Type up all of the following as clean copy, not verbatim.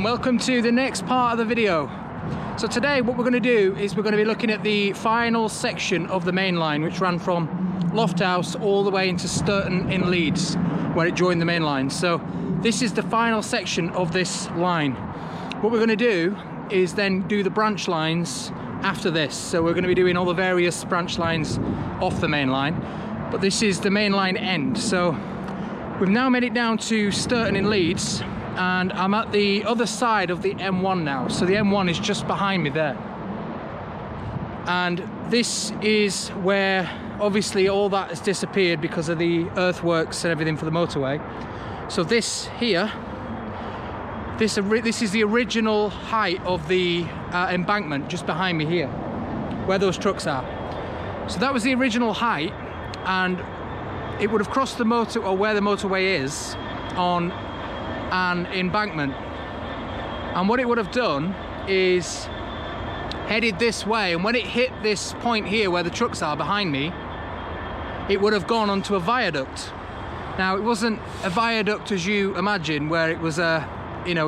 and welcome to the next part of the video. So today what we're going to do is we're going to be looking at the final section of the main line, which ran from Lofthouse all the way into Stourton in Leeds, where it joined the main line. So this is the final section of this line. What we're going to do is then do the branch lines after this. So we're going to be doing all the various branch lines off the main line, but this is the main line end. So we've now made it down to Stourton in Leeds, and I'm at the other side of the M1 now. So the M1 is just behind me there. And this is where obviously all that has disappeared because of the earthworks and everything for the motorway. So this here, this is the original height of the embankment just behind me here, where those trucks are. So that was the original height, and it would have crossed the motor, or where the motorway is, on an embankment. And what it would have done is headed this way, and when it hit this point here where the trucks are behind me, it would have gone onto a viaduct. Now, it wasn't a viaduct as you imagine, where it was a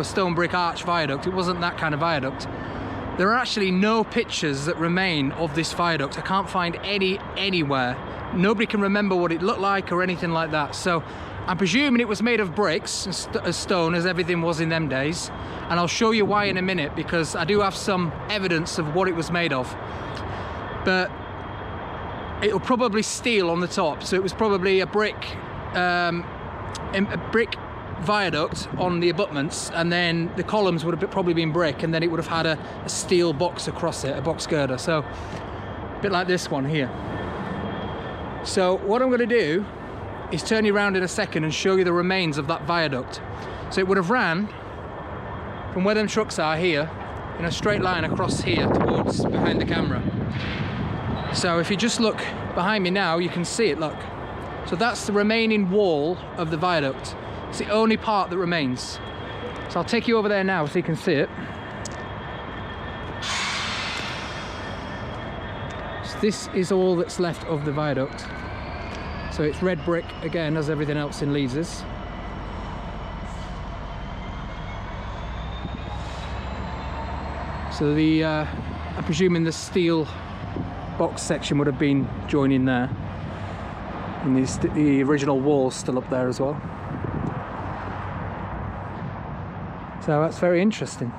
stone brick arch viaduct. It wasn't that kind of viaduct. There are actually no pictures that remain of this viaduct. I can't find any anywhere. Nobody can remember what it looked like or anything like that. So I'm presuming it was made of bricks, as stone, as everything was in them days. And I'll show you why in a minute, because I do have some evidence of what it was made of. But it'll probably steel on the top. So it was probably a brick viaduct on the abutments, and then the columns would have probably been brick, and then it would have had a steel box across it, a box girder. So a bit like this one here. So what I'm going to do is turn you around in a second and show you the remains of that viaduct. So it would have ran from where them trucks are here in a straight line across here towards behind the camera. So if you just look behind me now, you can see it, look. So that's the remaining wall of the viaduct. It's the only part that remains. So I'll take you over there now so you can see it. So this is all that's left of the viaduct. So it's red brick again, as everything else in Leeds is. So I'm presuming the steel box section would have been joining there, and the original wall's still up there as well. So that's very interesting.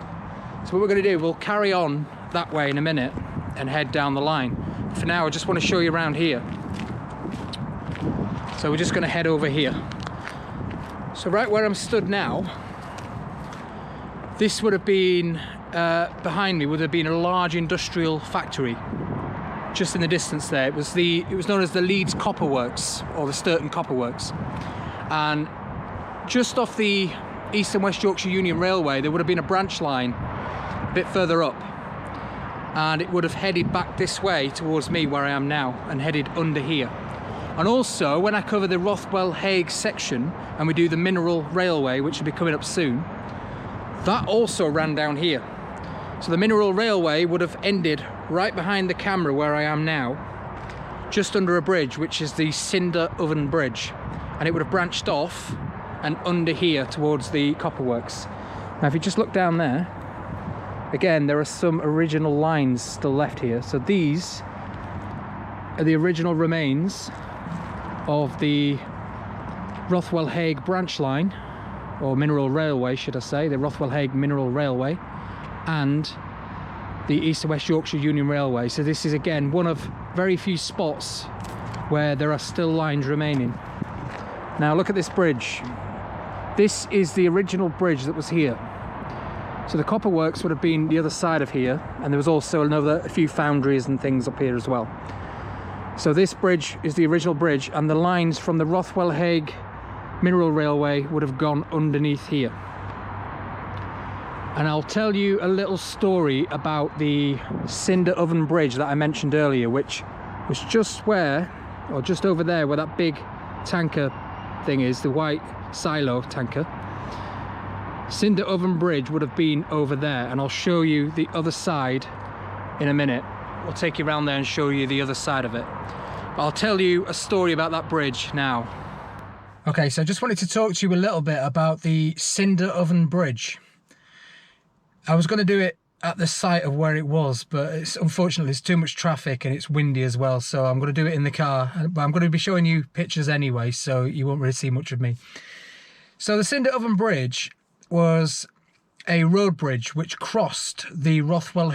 So what we're going to do, we'll carry on that way in a minute and head down the line. For now, I just want to show you around here. So we're just going to head over here. So right where I'm stood now, this would have been, behind me would have been a large industrial factory. Just in the distance there, it was known as the Leeds Copper Works, or the Stourton Copper Works. And just off the East and West Yorkshire Union Railway, there would have been a branch line a bit further up, and it would have headed back this way towards me where I am now, and headed under here. And also, when I cover the Rothwell section and we do the Mineral Railway, which will be coming up soon, that also ran down here. So the Mineral Railway would have ended right behind the camera where I am now, just under a bridge, which is the Cinder Oven Bridge. And it would have branched off and under here towards the copper works. Now if you just look down there, again, there are some original lines still left here. So these are the original remains of the Rothwell branch line, or Mineral Railway should I say, the Rothwell Mineral Railway, and the East and West Yorkshire Union Railway. So this is again one of very few spots where there are still lines remaining. Now look at this bridge. This is the original bridge that was here. So the copper works would have been the other side of here, and there was also a few foundries and things up here as well. So this bridge is the original bridge, and the lines from the Rothwell Mineral Railway would have gone underneath here. And I'll tell you a little story about the Cinder Oven Bridge that I mentioned earlier, which was just over there where that big tanker thing is, the white silo tanker. Cinder Oven Bridge would have been over there, and I'll show you the other side in a minute. We'll take you around there and show you the other side of it. But I'll tell you a story about that bridge now. Okay, so I just wanted to talk to you a little bit about the Cinder Oven Bridge. I was going to do it at the site of where it was, but unfortunately there's too much traffic and it's windy as well, so I'm going to do it in the car. But I'm going to be showing you pictures anyway, so you won't really see much of me. So the Cinder Oven Bridge was a road bridge which crossed the Rothwell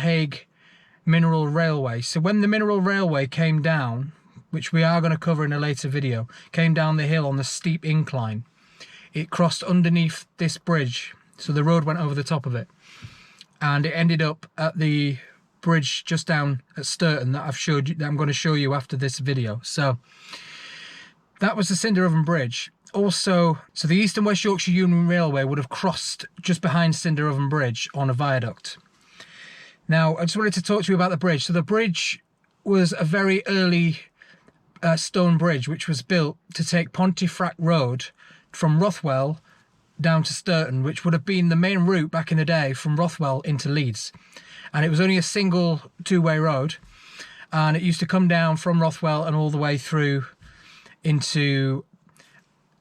Mineral Railway. So when the Mineral Railway came down, which we are going to cover in a later video, came down the hill on the steep incline, it crossed underneath this bridge. So the road went over the top of it. And it ended up at the bridge just down at Stourton that I'm going to show you after this video. So that was the Cinder Oven Bridge. Also, so the East and West Yorkshire Union Railway would have crossed just behind Cinder Oven Bridge on a viaduct. Now, I just wanted to talk to you about the bridge. So the bridge was a very early stone bridge which was built to take Pontefract Road from Rothwell down to Stourton, which would have been the main route back in the day from Rothwell into Leeds. And it was only a single two-way road, and it used to come down from Rothwell and all the way through into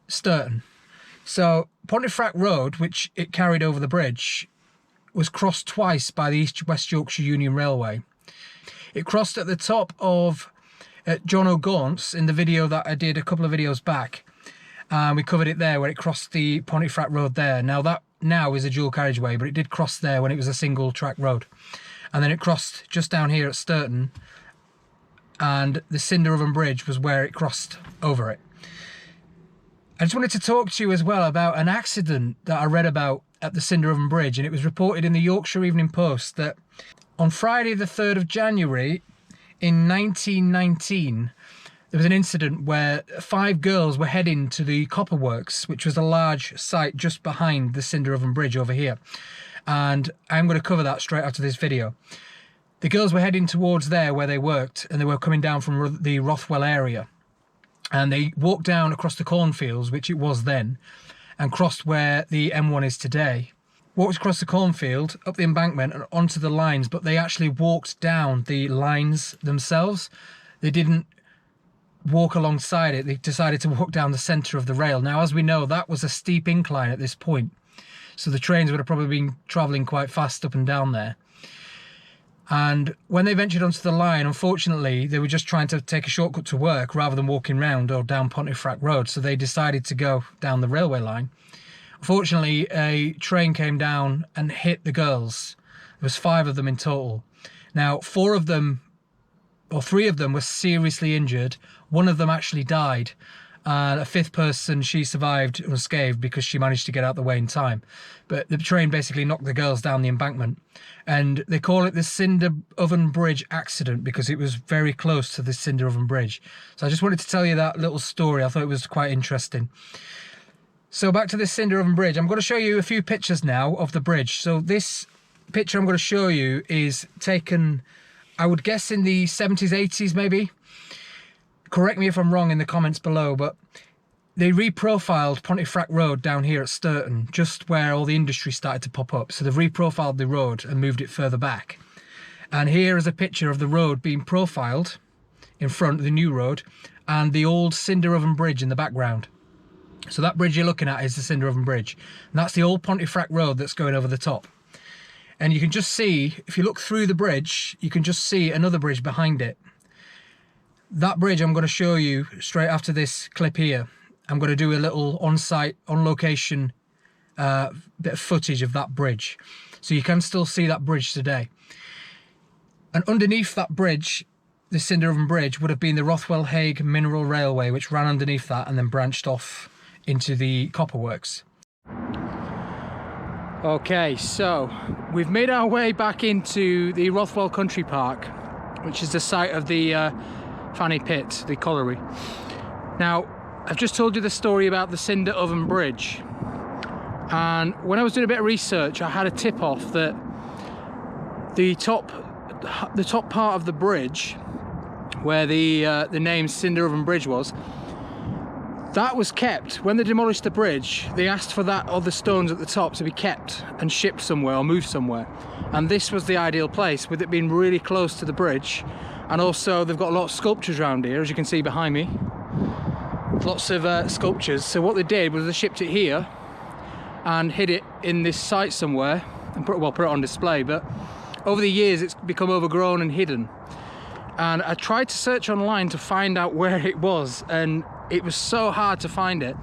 Stourton. So Pontefract Road, which it carried over the bridge, was crossed twice by the East West Yorkshire Union Railway. It crossed at the top of John O'Gaunt's in the video that I did a couple of videos back. We covered it there where it crossed the Pontefract Road there. Now that now is a dual carriageway, but it did cross there when it was a single track road. And then it crossed just down here at Stourton, and the Cinder Oven Bridge was where it crossed over it. I just wanted to talk to you as well about an accident that I read about at the Cinder Oven Bridge, and it was reported in the Yorkshire Evening Post that on Friday the 3rd of January in 1919, there was an incident where 5 girls were heading to the copper works, which was a large site just behind the Cinder Oven Bridge over here. And I'm going to cover that straight after this video. The girls were heading towards there where they worked, and they were coming down from the Rothwell area. And they walked down across the cornfields, which it was then, and crossed where the M1 is today. Walked across the cornfield, up the embankment and onto the lines, but they actually walked down the lines themselves. They didn't walk alongside it. They decided to walk down the centre of the rail. Now, as we know, that was a steep incline at this point, so the trains would have probably been travelling quite fast up and down there. And when they ventured onto the line, unfortunately, they were just trying to take a shortcut to work rather than walking round or down Pontefract Road, so they decided to go down the railway line. Unfortunately, a train came down and hit the girls. There was 5 of them in total. Now, 3 of them were seriously injured. 1 of them actually died. A 5th person, she survived unscathed because she managed to get out the way in time. But the train basically knocked the girls down the embankment. And they call it the Cinder Oven Bridge accident because it was very close to the Cinder Oven Bridge. So I just wanted to tell you that little story. I thought it was quite interesting. So back to this Cinder Oven Bridge. I'm going to show you a few pictures now of the bridge. So this picture I'm going to show you is taken, I would guess, in the 70s, 80s maybe. Correct me if I'm wrong in the comments below, but they reprofiled Pontefract Road down here at Stourton, just where all the industry started to pop up. So they've reprofiled the road and moved it further back. And here is a picture of the road being profiled in front of the new road and the old Cinder Oven Bridge in the background. So that bridge you're looking at is the Cinder Oven Bridge. And that's the old Pontefract Road that's going over the top. And you can just see, if you look through the bridge, you can just see another bridge behind it. That bridge I'm going to show you straight after this clip here. I'm going to do a little on-site, on-location bit of footage of that bridge. So you can still see that bridge today. And underneath that bridge, the Cinder Oven Bridge, would have been the Rothwell Mineral Railway, which ran underneath that and then branched off into the copper works. Okay, so we've made our way back into the Rothwell Country Park, which is the site of the Fanny Pit, the colliery. Now, I've just told you the story about the Cinder Oven Bridge, and when I was doing a bit of research, I had a tip off that the top part of the bridge, where the name Cinder Oven Bridge was, that was kept. When they demolished the bridge, they asked for that other stones at the top to be kept and shipped somewhere or moved somewhere, and this was the ideal place, with it being really close to the bridge. And also they've got a lot of sculptures around here, as you can see behind me. Lots of sculptures. So what they did was they shipped it here and hid it in this site somewhere and put it on display, but over the years it's become overgrown and hidden. And I tried to search online to find out where it was, and it was so hard to find it.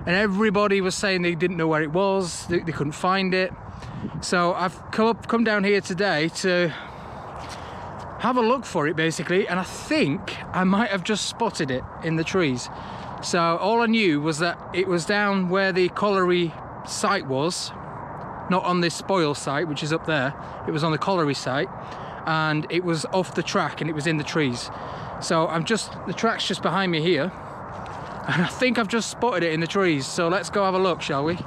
And everybody was saying they didn't know where it was, they couldn't find it. So I've come down here today to have a look for it, basically, and I think I might have just spotted it in the trees. So all I knew was that it was down where the colliery site was, not on this spoil site, which is up there. It was on the colliery site, and it was off the track and it was in the trees. So the track's just behind me here, and I think I've just spotted it in the trees. So let's go have a look, shall we?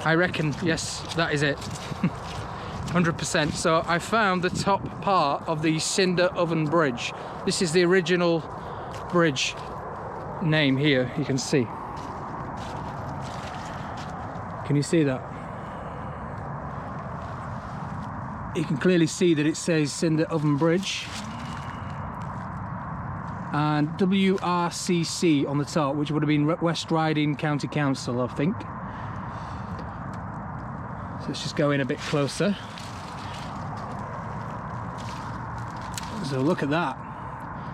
I reckon, yes, that is it. 100%. So I found the top part of the Cinder Oven Bridge. This is the original bridge name here, you can see. Can you see that? You can clearly see that it says Cinder Oven Bridge and WRCC on the top, which would have been West Riding County Council, I think. So let's just go in a bit closer. So look at that.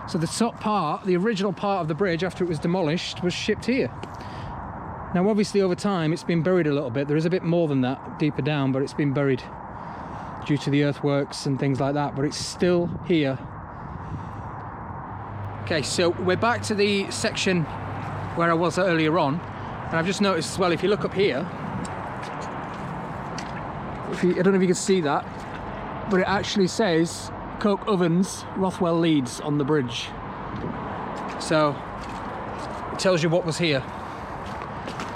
So the top part, the original part of the bridge after it was demolished, was shipped here. Now obviously over time it's been buried a little bit. There is a bit more than that deeper down, but it's been buried due to the earthworks and things like that, but it's still here. Okay, so we're back to the section where I was earlier on, and I've just noticed as well, if you look up here, I don't know if you can see that, but it actually says Coke Ovens, Rothwell, Leeds on the bridge. So it tells you what was here.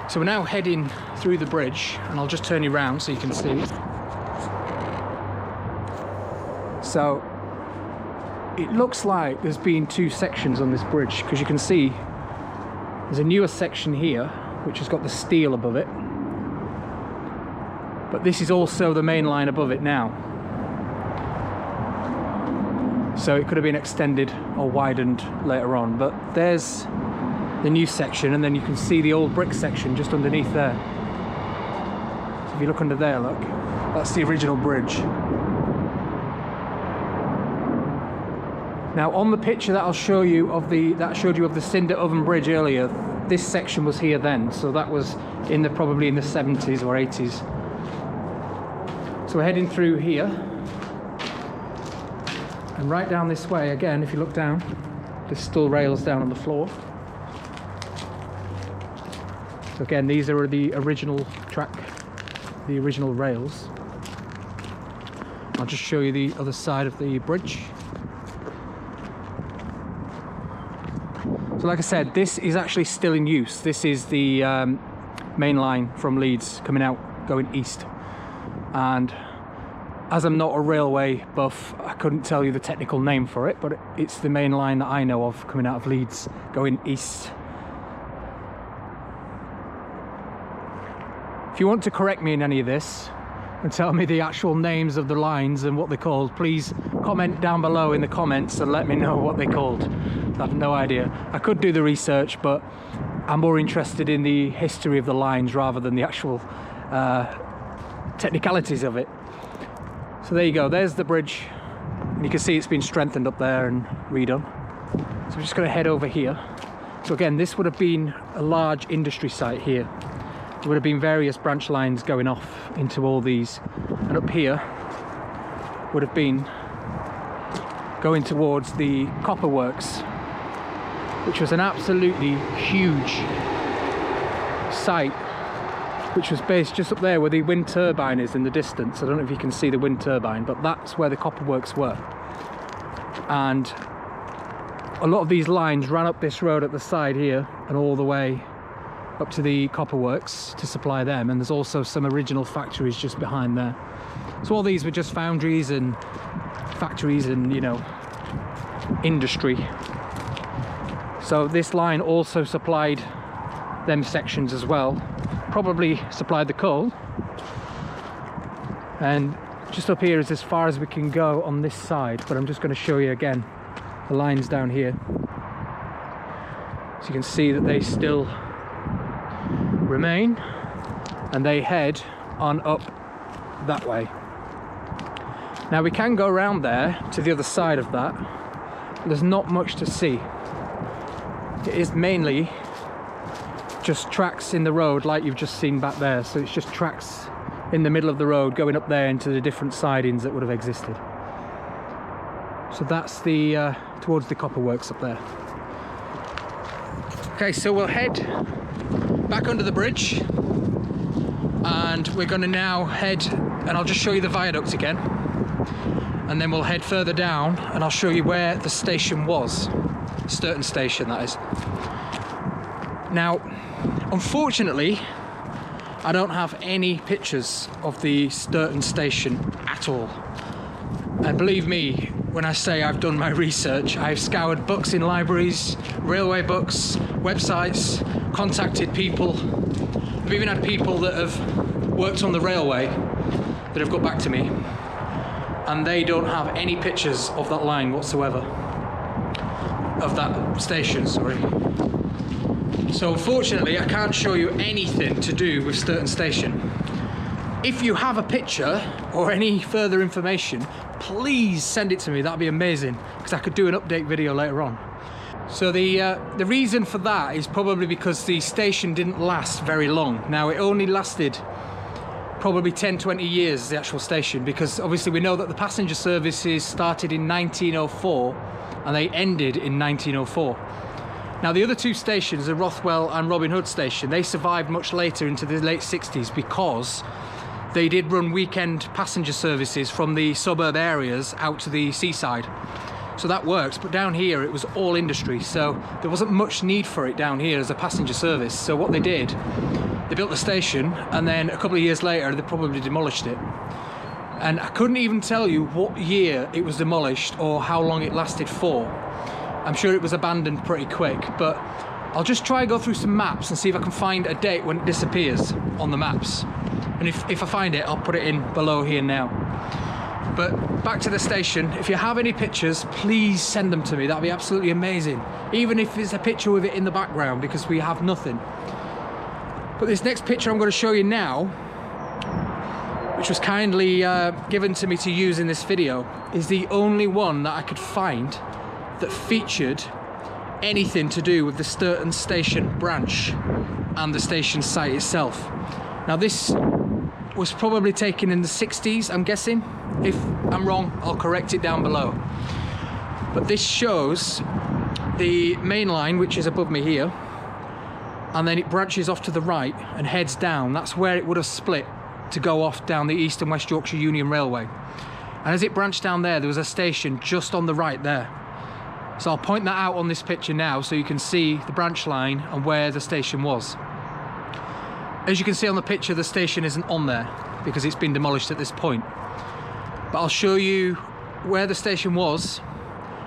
So we're now heading through the bridge, and I'll just turn you around so you can see. So it looks like there's been two sections on this bridge, because you can see there's a newer section here which has got the steel above it, but this is also the main line above it now. So it could have been extended or widened later on, but there's the new section, and then you can see the old brick section just underneath there. So if you look under there, look, that's the original bridge. Now on the picture that I'll show you of that showed you of the Cinder Oven Bridge earlier, this section was here then, so that was probably in the 70s or 80s. So we're heading through here, and right down this way again, if you look down, there's still rails down on the floor. So again, these are the original track, the original rails. I'll just show you the other side of the bridge. So like I said, this is actually still in use. This is the main line from Leeds coming out, going east. And as I'm not a railway buff, I couldn't tell you the technical name for it, but it's the main line that I know of coming out of Leeds, going east. If you want to correct me in any of this and tell me the actual names of the lines and what they're called, please comment down below in the comments and let me know what they're called. I have no idea. I could do the research, but I'm more interested in the history of the lines rather than the actual technicalities of it. So there you go, there's the bridge, and you can see it's been strengthened up there and redone. So we're just going to head over here. So again, this would have been a large industry site here. There would have been various branch lines going off into all these, and up here would have been going towards the copper works, which was an absolutely huge site, which was based just up there where the wind turbine is in the distance. I don't know if you can see the wind turbine, but that's where the copper works were. And a lot of these lines ran up this road at the side here and all the way up to the copper works to supply them, and there's also some original factories just behind there. So all these were just foundries and factories and, you know, industry. So this line also supplied them sections as well, probably supplied the coal. And just up here is as far as we can go on this side, but I'm just going to show you again the lines down here, so you can see that they still remain, and they head on up that way. Now we can go around there to the other side of that. There's not much to see. It is mainly just tracks in the road like you've just seen back there. So it's just tracks in the middle of the road going up there into the different sidings that would have existed. So that's the towards the copper works up there. Okay, so we'll head back under the bridge, and we're going to now head, and I'll just show you the viaduct again, and then we'll head further down and I'll show you where the station was. Stourton Station, that is. Now, unfortunately, I don't have any pictures of the Stourton Station at all. And believe me when I say I've done my research. I've scoured books in libraries, railway books, websites, contacted people. I've even had people that have worked on the railway that have got back to me, and they don't have any pictures of that line whatsoever. Of that station, sorry. So unfortunately I can't show you anything to do with Stourton Station. If you have a picture or any further information, please send it to me. That'd be amazing, because I could do an update video later on. So the reason for that is probably because the station didn't last very long. Now, it only lasted probably 10-20 years, the actual station, because obviously we know that the passenger services started in 1904 and they ended in 1904. Now, the other two stations, the Rothwell and Robin Hood station, they survived much later into the late 60s because they did run weekend passenger services from the suburb areas out to the seaside. So that works, but down here it was all industry, so there wasn't much need for it down here as a passenger service. So what they did, they built the station, and then a couple of years later they probably demolished it. And I couldn't even tell you what year it was demolished or how long it lasted for. I'm sure it was abandoned pretty quick, but I'll just try and go through some maps and see if I can find a date when it disappears on the maps. And if I find it, I'll put it in below here now. But back to the station, if you have any pictures, please send them to me. That'd be absolutely amazing. Even if it's a picture with it in the background, because we have nothing. But this next picture I'm going to show you now, which was kindly given to me to use in this video, is the only one that I could find that featured anything to do with the Stourton Station branch and the station site itself. Now, this was probably taken in the 60s, I'm guessing. If I'm wrong, I'll correct it down below. But this shows the main line, which is above me here, and then it branches off to the right and heads down. That's where it would have split to go off down the East and West Yorkshire Union Railway. And as it branched down there, there was a station just on the right there. So I'll point that out on this picture now so you can see the branch line and where the station was. As you can see on the picture, the station isn't on there because it's been demolished at this point. But I'll show you where the station was,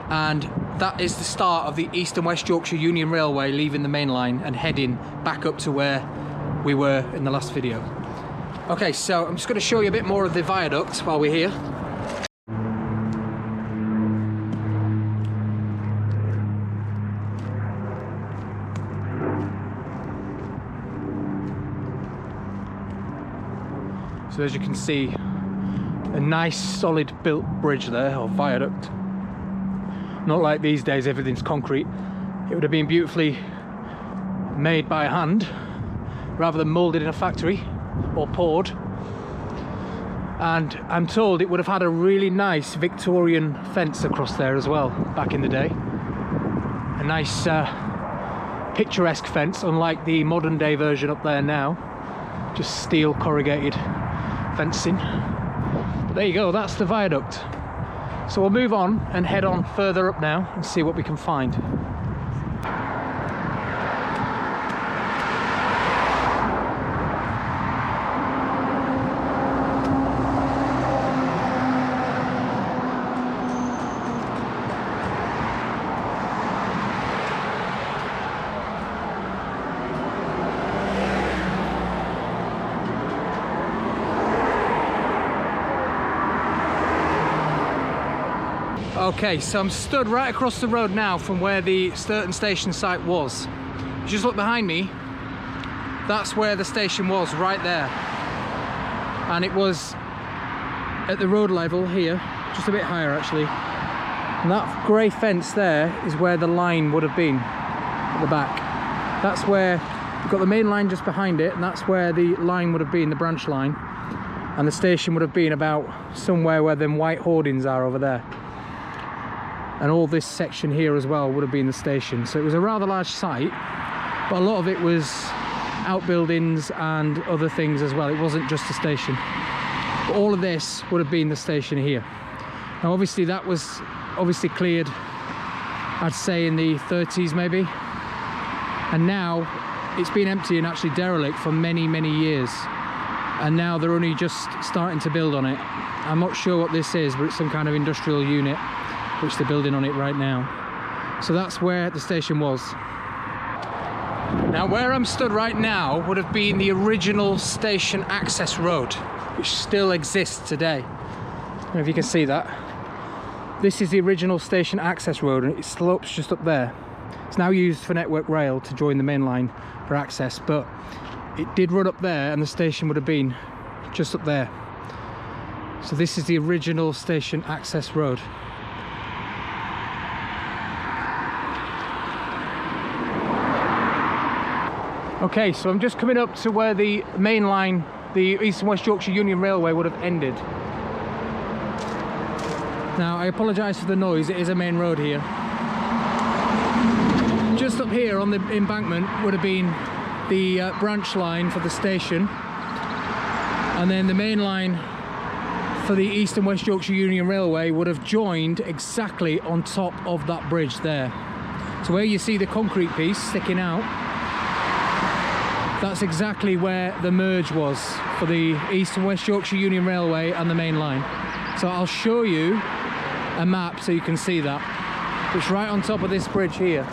and that is the start of the East and West Yorkshire Union Railway leaving the main line and heading back up to where we were in the last video. Okay, so I'm just going to show you a bit more of the viaduct while we're here. So as you can see, a nice solid built bridge there, or viaduct. Not like these days, everything's concrete. It would have been beautifully made by hand rather than moulded in a factory or poured. And I'm told it would have had a really nice Victorian fence across there as well back in the day. A nice picturesque fence, unlike the modern day version up there now. Just steel corrugated fencing. But there you go, that's the viaduct. So we'll move on and head on further up now and see what we can find. Okay, so I'm stood right across the road now from where the Stourton Station site was. Just look behind me, that's where the station was, right there. And it was at the road level here, just a bit higher actually. And that grey fence there is where the line would have been at the back. That's where you've got the main line just behind it, and that's where the line would have been, the branch line. And the station would have been about somewhere where them white hoardings are over there. And all this section here as well would have been the station. So it was a rather large site, but a lot of it was outbuildings and other things as well. It wasn't just a station. But all of this would have been the station here. Now obviously that was cleared, I'd say in the 30s maybe. And now it's been empty and actually derelict for many, many years. And now they're only just starting to build on it. I'm not sure what this is, but it's some kind of industrial unit which they're building on it right now. So that's where the station was. Now where I'm stood right now would have been the original station access road, which still exists today. I don't know if you can see that. This is the original station access road, and it slopes just up there. It's now used for network rail to join the main line for access, but it did run up there and the station would have been just up there. So this is the original station access road. Okay, so I'm just coming up to where the main line, the East and West Yorkshire Union Railway, would have ended. Now I apologise for the noise, it is a main road here. Just up here on the embankment would have been the branch line for the station, and then the main line for the East and West Yorkshire Union Railway would have joined exactly on top of that bridge there. So where you see the concrete piece sticking out, that's exactly where the merge was for the East and West Yorkshire Union Railway and the main line. So I'll show you a map so you can see that. It's right on top of this bridge here.